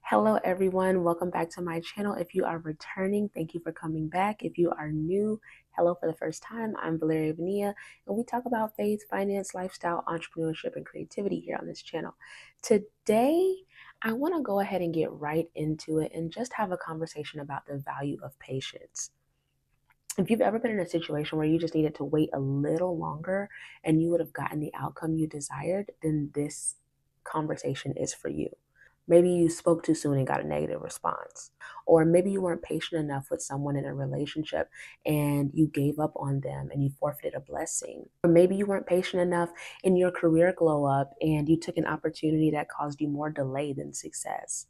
Hello, everyone. Welcome back to my channel. If you are returning, thank you for coming back. If you are new, hello for the first time. I'm Valeria Vania, and we talk about faith, finance, lifestyle, entrepreneurship, and creativity here on this channel. Today, I want to go ahead and get right into it and just have a conversation about the value of patience. If you've ever been in a situation where you just needed to wait a little longer and you would have gotten the outcome you desired, then this conversation is for you. Maybe you spoke too soon and got a negative response. Or maybe you weren't patient enough with someone in a relationship and you gave up on them and you forfeited a blessing. Or maybe you weren't patient enough in your career glow up and you took an opportunity that caused you more delay than success.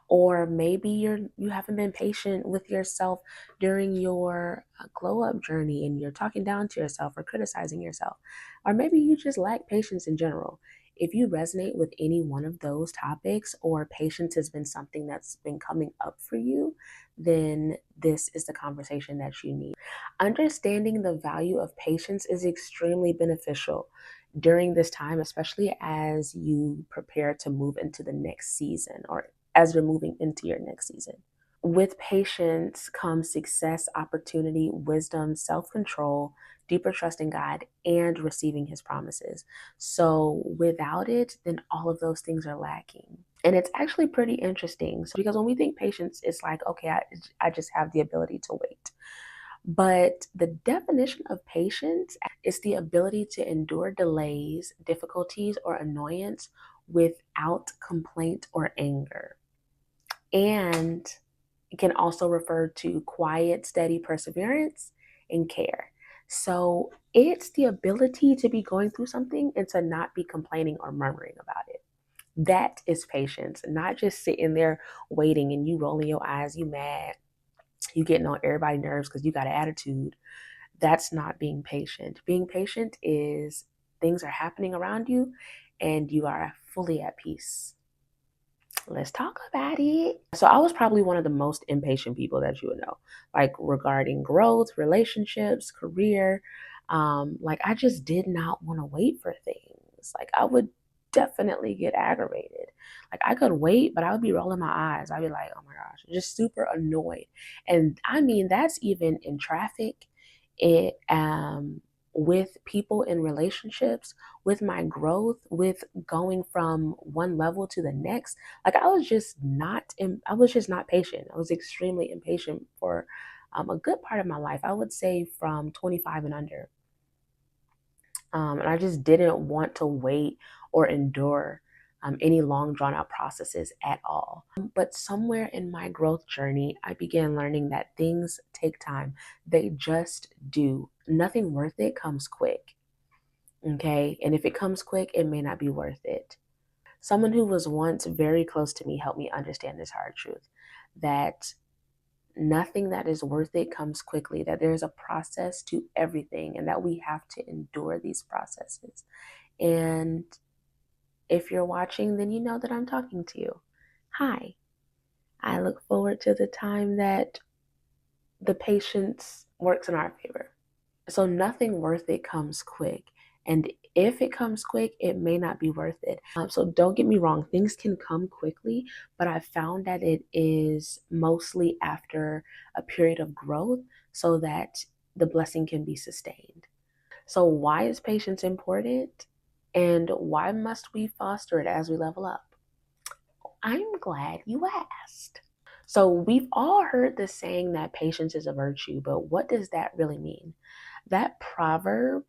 Or maybe you haven't been patient with yourself during your glow up journey and you're talking down to yourself or criticizing yourself. Or maybe you just lack patience in general. If you resonate with any one of those topics, or patience has been something that's been coming up for you, then this is the conversation that you need. Understanding the value of patience is extremely beneficial during this time, especially as you prepare to move into the next season or as you're moving into your next season. With patience comes success, opportunity, wisdom, self control, deeper trust in God, and receiving his promises. So without it, then all of those things are lacking. And it's actually pretty interesting because when we think patience, it's like, okay, I just have the ability to wait. But the definition of patience is the ability to endure delays, difficulties, or annoyance without complaint or anger. And it can also refer to quiet, steady perseverance and care. So it's the ability to be going through something and to not be complaining or murmuring about it. That is patience, not just sitting there waiting and you rolling your eyes, you mad, you getting on everybody's nerves because you got an attitude. That's not being patient. Being patient is things are happening around you and you are fully at peace. Let's talk about it. So I was probably one of the most impatient people that you would know, like regarding growth, relationships, career. Like I just did not want to wait for things. Like I would definitely get aggravated. Like I could wait, but I would be rolling my eyes. I'd be like, oh my gosh, just super annoyed. And I mean, that's even in traffic. It with people in relationships, with my growth, with going from one level to the next. Like I was just not patient. I was extremely impatient for a good part of my life. I would say from 25 and under. And I just didn't want to wait or endure any long drawn out processes at all. But somewhere in my growth journey, I began learning that things take time. They just do. Nothing worth it comes quick. Okay. And if it comes quick, it may not be worth it. Someone who was once very close to me helped me understand this hard truth that nothing that is worth it comes quickly, that there's a process to everything, and that we have to endure these processes. And if you're watching, then you know that I'm talking to you. Hi. I look forward to the time that the patience works in our favor. So nothing worth it comes quick. And if it comes quick, it may not be worth it. So don't get me wrong, things can come quickly, but I found that it is mostly after a period of growth so that the blessing can be sustained. So why is patience important? And why must we foster it as we level up? I'm glad you asked. So we've all heard the saying that patience is a virtue, but what does that really mean? That proverb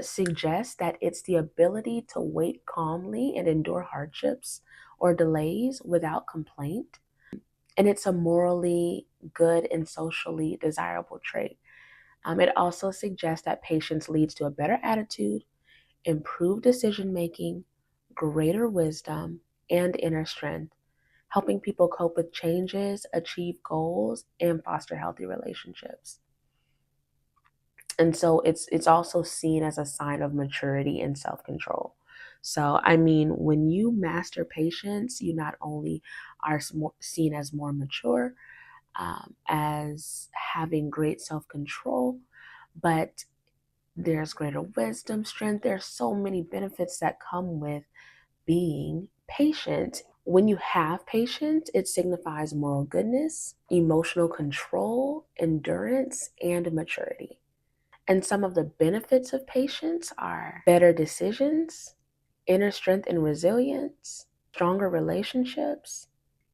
suggests that it's the ability to wait calmly and endure hardships or delays without complaint. And it's a morally good and socially desirable trait. It also suggests that patience leads to a better attitude, improved decision making, greater wisdom, and inner strength, helping people cope with changes, achieve goals, and foster healthy relationships. And so it's also seen as a sign of maturity and self-control. So, I mean, when you master patience, you not only are seen as more mature, as having great self-control, but there's greater wisdom, strength. There's so many benefits that come with being patient. When you have patience, it signifies moral goodness, emotional control, endurance, and maturity. And some of the benefits of patience are better decisions, inner strength and resilience, stronger relationships,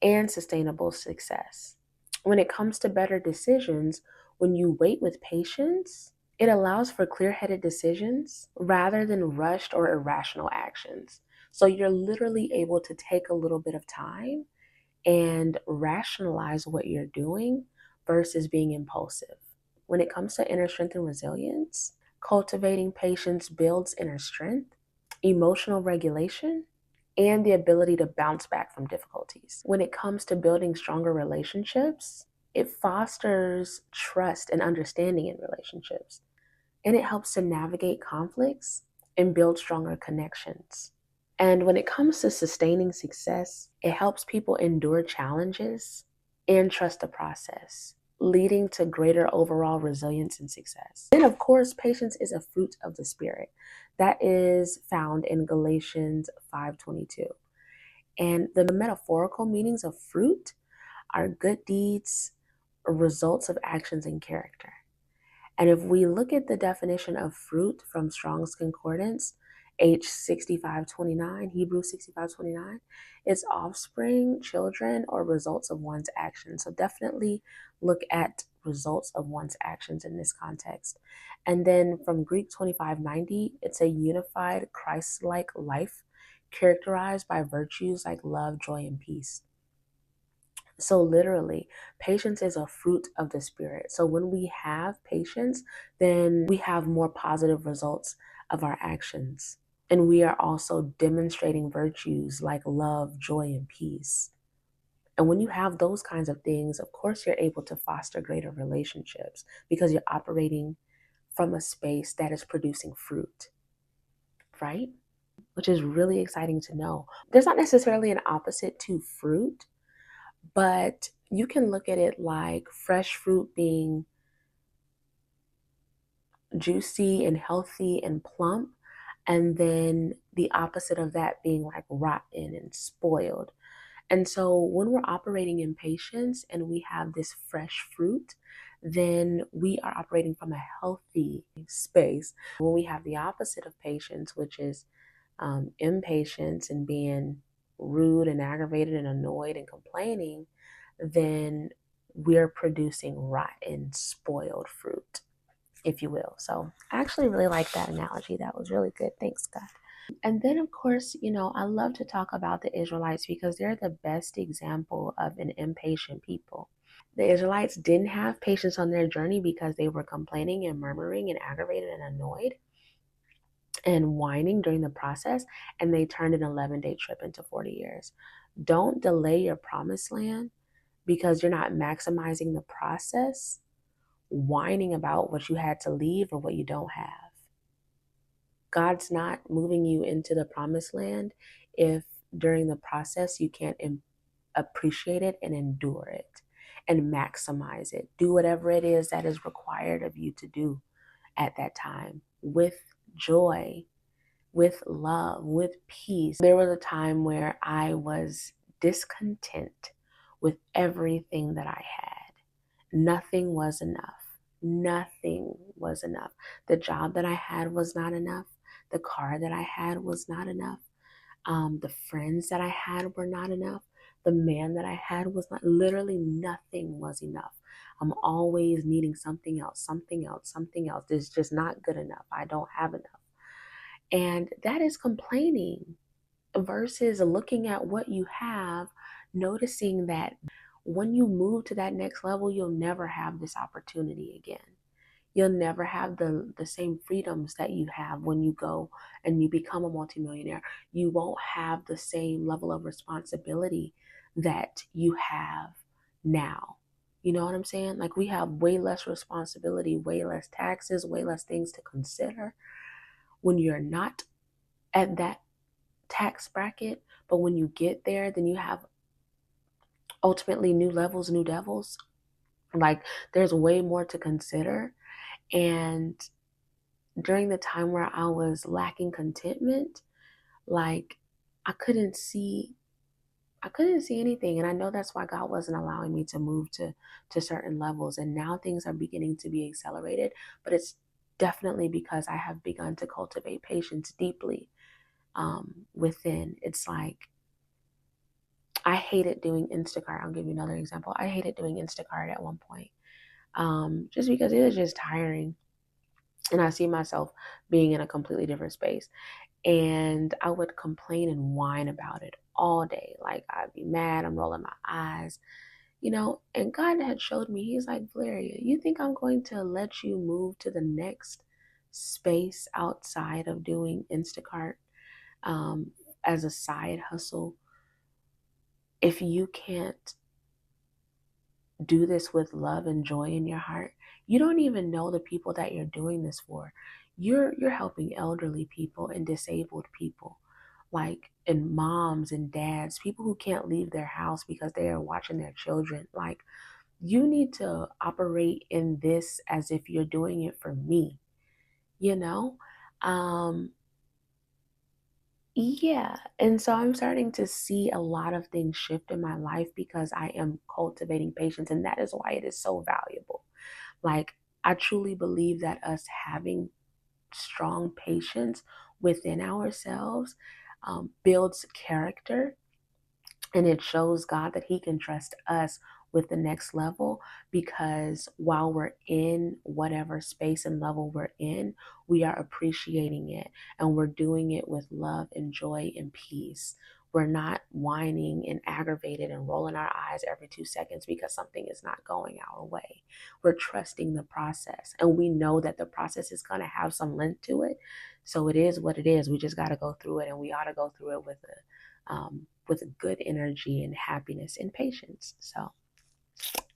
and sustainable success. When it comes to better decisions, when you wait with patience, it allows for clear headed decisions rather than rushed or irrational actions. So you're literally able to take a little bit of time and rationalize what you're doing versus being impulsive. When it comes to inner strength and resilience, cultivating patience builds inner strength, emotional regulation, and the ability to bounce back from difficulties. When it comes to building stronger relationships, it fosters trust and understanding in relationships, and it helps to navigate conflicts and build stronger connections. And when it comes to sustaining success, it helps people endure challenges and trust the process, leading to greater overall resilience and success. Then, of course, patience is a fruit of the Spirit. That is found in Galatians 5:22. And the metaphorical meanings of fruit are good deeds, results of actions and character. And if we look at the definition of fruit from Strong's Concordance, H6529, Hebrew 6529, it's offspring, children, or results of one's actions. So definitely look at results of one's actions in this context. And then from Greek 2590, it's a unified Christ-like life characterized by virtues like love, joy, and peace. So literally, patience is a fruit of the Spirit. So when we have patience, then we have more positive results of our actions. And we are also demonstrating virtues like love, joy, and peace. And when you have those kinds of things, of course, you're able to foster greater relationships because you're operating from a space that is producing fruit, right? Which is really exciting to know. There's not necessarily an opposite to fruit, but you can look at it like fresh fruit being juicy and healthy and plump, and then the opposite of that being like rotten and spoiled. And so when we're operating in patience and we have this fresh fruit, then we are operating from a healthy space. When we have the opposite of patience, which is impatience and being rude and aggravated and annoyed and complaining, then we're producing rotten, spoiled fruit, if you will. So I actually really like that analogy. That was really good. Thanks, God. And then, of course, I love to talk about the Israelites because they're the best example of an impatient people. The Israelites didn't have patience on their journey because they were complaining and murmuring and aggravated and annoyed and whining during the process, and they turned an 11-day trip into 40 years. Don't delay your promised land because you're not maximizing the process, whining about what you had to leave or what you don't have. God's not moving you into the promised land if during the process you can't appreciate it and endure it and maximize it. Do whatever it is that is required of you to do at that time with joy, with love, with peace. There was a time where I was discontent with everything that I had. Nothing was enough. Nothing was enough. The job that I had was not enough. The car that I had was not enough. The friends that I had were not enough. The man that I had was not, literally nothing was enough. I'm always needing something else, something else, something else. It's just not good enough. I don't have enough. And that is complaining versus looking at what you have, noticing that when you move to that next level, you'll never have this opportunity again. You'll never have the same freedoms that you have when you go and you become a multimillionaire. You won't have the same level of responsibility that you have now. You know what I'm saying? Like we have way less responsibility, way less taxes, way less things to consider when you're not at that tax bracket. But when you get there, then you have ultimately new levels, new devils. Like there's way more to consider. And during the time where I was lacking contentment, like I couldn't see I couldn't see anything. And I know that's why God wasn't allowing me to move to certain levels. And now things are beginning to be accelerated, but it's definitely because I have begun to cultivate patience deeply within. It's like I hated doing Instacart. I'll give you another example. I hated doing Instacart at one point, just because it was just tiring. And I see myself being in a completely different space. And I would complain and whine about it all day. Like I'd be mad, I'm rolling my eyes, and God had showed me, he's like, Valeria, you think I'm going to let you move to the next space outside of doing Instacart um, as a side hustle if you can't do this with love and joy in your heart? You don't even know the people that you're doing this for. You're helping elderly people and disabled people, like, and moms and dads, people who can't leave their house because they are watching their children. Like, you need to operate in this as if you're doing it for me, you know? Um, yeah. And so I'm starting to see a lot of things shift in my life because I am cultivating patience. And that is why it is so valuable. Like, I truly believe that us having strong patience within ourselves builds character, and it shows God that He can trust us with the next level, because while we're in whatever space and level we're in, we are appreciating it and we're doing it with love and joy and peace. We're not whining and aggravated and rolling our eyes every 2 seconds because something is not going our way. We're trusting the process, and we know that the process is going to have some length to it. So it is what it is. We just got to go through it, and we ought to go through it with a good energy and happiness and patience. So,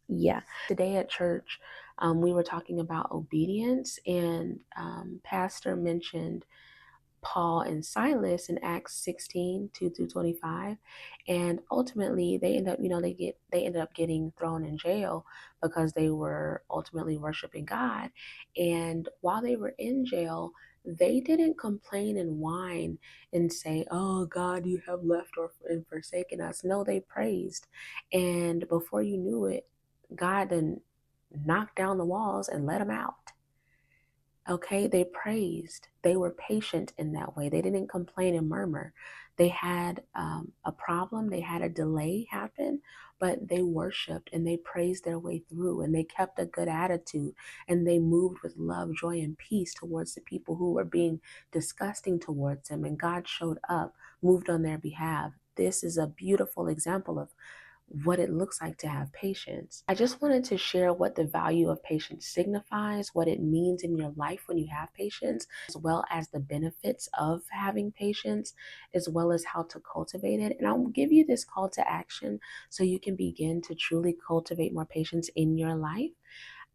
yeah. Today at church, we were talking about obedience, and Pastor mentioned Paul and Silas in Acts 16, 2 through 25. And ultimately they end up, they ended up getting thrown in jail because they were ultimately worshiping God. And while they were in jail, they didn't complain and whine and say, oh God, you have left or and forsaken us. No, they praised. And before you knew it, God then knocked down the walls and let them out. Okay, they praised. They were patient in that way. They didn't complain and murmur. They had a problem, they had a delay happen, but they worshiped and they praised their way through, and they kept a good attitude, and they moved with love, joy, and peace towards the people who were being disgusting towards them. And God showed up, moved on their behalf. This is a beautiful example of what it looks like to have patience. I just wanted to share what the value of patience signifies, what it means in your life when you have patience, as well as the benefits of having patience, as well as how to cultivate it. And I'll give you this call to action so you can begin to truly cultivate more patience in your life.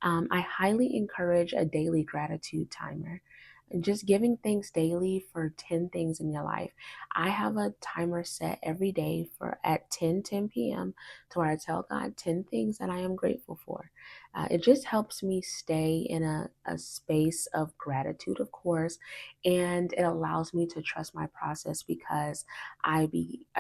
I highly encourage a daily gratitude timer. And just giving thanks daily for 10 things in your life. I have a timer set every day for at 10 p.m. to where I tell God 10 things that I am grateful for. It just helps me stay in a space of gratitude, of course, and it allows me to trust my process because I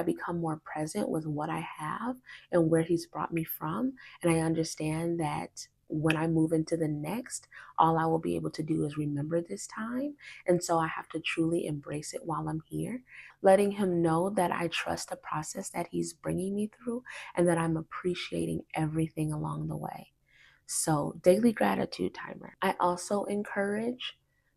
become more present with what I have and where He's brought me from. And I understand that when I move into the next, all I will be able to do is remember this time. And so I have to truly embrace it while I'm here, letting Him know that I trust the process that He's bringing me through and that I'm appreciating everything along the way. So, daily gratitude timer. I also encourage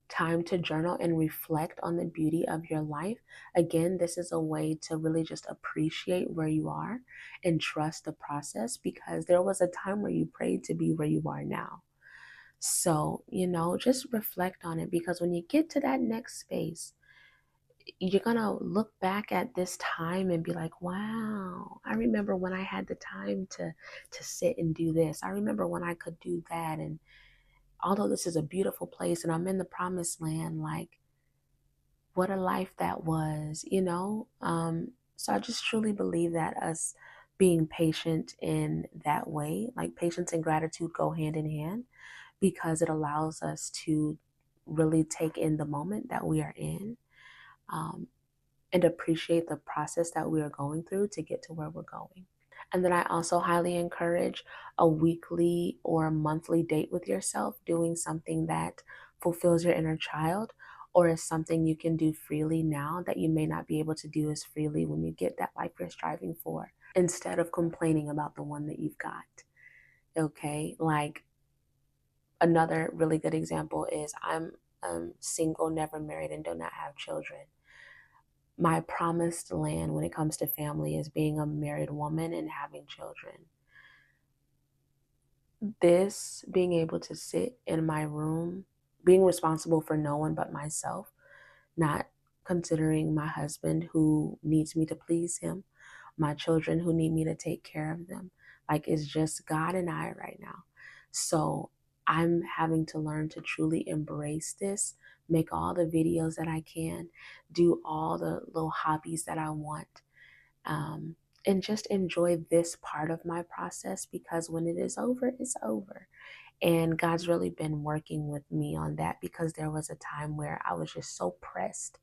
time to journal and reflect on the beauty of your life. Again, this is a way to really just appreciate where you are and trust the process, because there was a time where you prayed to be where you are now. So, just reflect on it, because when you get to that next space, you're going to look back at this time and be like, wow, I remember when I had the time to sit and do this. I remember when I could do that. And although this is a beautiful place and I'm in the promised land, like, what a life that was. So I just truly believe that us being patient in that way, like patience and gratitude go hand in hand, because it allows us to really take in the moment that we are in. Um, and appreciate the process that we are going through to get to where we're going. And then I also highly encourage a weekly or monthly date with yourself, doing something that fulfills your inner child, or is something you can do freely now that you may not be able to do as freely when you get that life you're striving for, instead of complaining about the one that you've got. Okay, like another really good example is I'm single, never married, and do not have children. My promised land when it comes to family is being a married woman and having children. This being able to sit in my room, being responsible for no one but myself, not considering my husband who needs me to please him, my children who need me to take care of them. Like, it's just God and I right now. So I'm having to learn to truly embrace this, make all the videos that I can, do all the little hobbies that I want, um, and just enjoy this part of my process, because when it is over, it's over. And God's really been working with me on that, because there was a time where I was just so pressed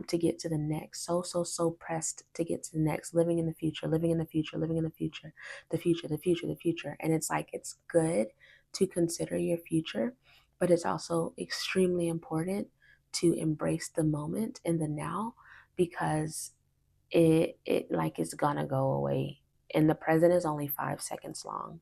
to get to the next, so pressed to get to the next, living in the future, living in the future, living in the future, the future, the future, the future. And it's like, it's good to consider your future, but it's also extremely important to embrace the moment in the now, because it like it's gonna go away. And the present is only 5 seconds long.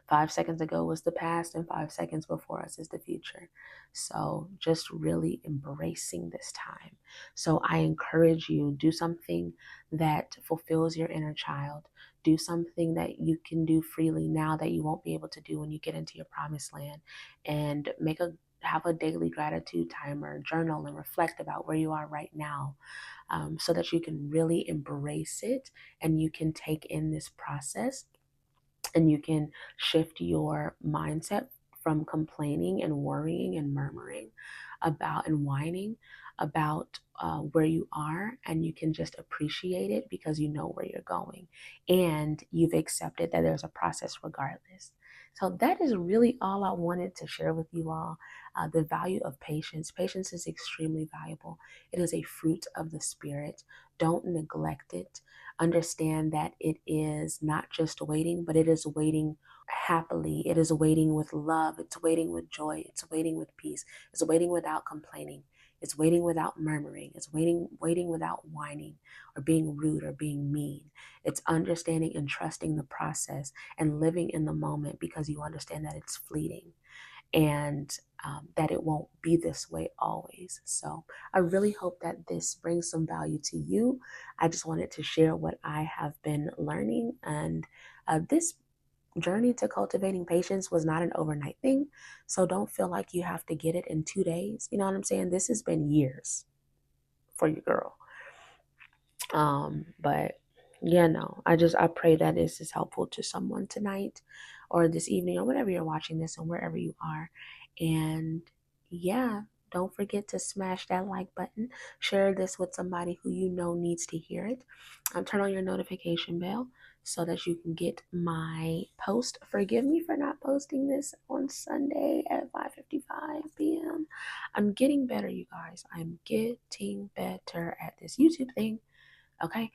5 seconds ago was the past, and 5 seconds before us is the future. So just really embracing this time. So I encourage you, do something that fulfills your inner child. Do something that you can do freely now that you won't be able to do when you get into your promised land. And have a daily gratitude timer, journal, and reflect about where you are right now, so that you can really embrace it and you can take in this process, and you can shift your mindset from complaining and worrying and murmuring about and whining about where you are, and you can just appreciate it because you know where you're going and you've accepted that there's a process regardless. So that is really all I wanted to share with you all. The value of patience. Patience is extremely valuable. It is a fruit of the spirit. Don't neglect it. Understand that it is not just waiting, but it is waiting happily. It is waiting with love. It's waiting with joy. It's waiting with peace. It's waiting without complaining. It's waiting without murmuring. It's waiting without whining or being rude or being mean. It's understanding and trusting the process and living in the moment, because you understand that it's fleeting, and that it won't be this way always. So I really hope that this brings some value to you. I just wanted to share what I have been learning, and this journey to cultivating patience was not an overnight thing. So don't feel like you have to get it in 2 days. You know what I'm saying? This has been years for your girl. But yeah, no, I pray that this is helpful to someone tonight or this evening or whenever you're watching this and wherever you are. And yeah, don't forget to smash that like button. Share this with somebody who you know needs to hear it. Turn on your notification bell so that you can get my post. Forgive me for not posting this on Sunday at 5:55 p.m. I'm getting better, you guys. I'm getting better at this YouTube thing. Okay.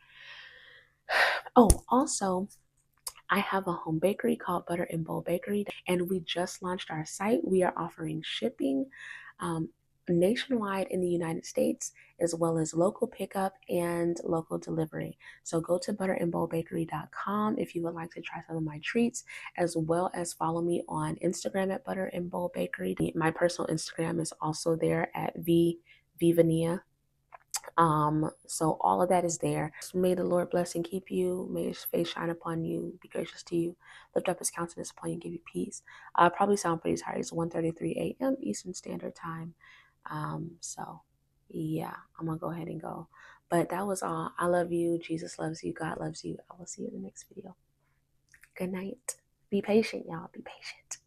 Oh, also, I have a home bakery called Butter and Bowl Bakery, and we just launched our site. We are offering shipping nationwide in the United States, as well as local pickup and local delivery. So go to butterandbowlbakery.com if you would like to try some of my treats, as well as follow me on Instagram at Butter and Bowl Bakery. My personal Instagram is also there at Vivania. So all of that is there. May the Lord bless and keep you. May his face shine upon you, be gracious to you, lift up his countenance upon you, and give you peace. I probably sound pretty tired. It's 1:33 a.m. Eastern Standard Time. So yeah, I'm gonna go ahead and go. But that was all. I love you. Jesus loves you. God loves you. I will see you in the next video. Good night. Be patient, y'all. Be patient.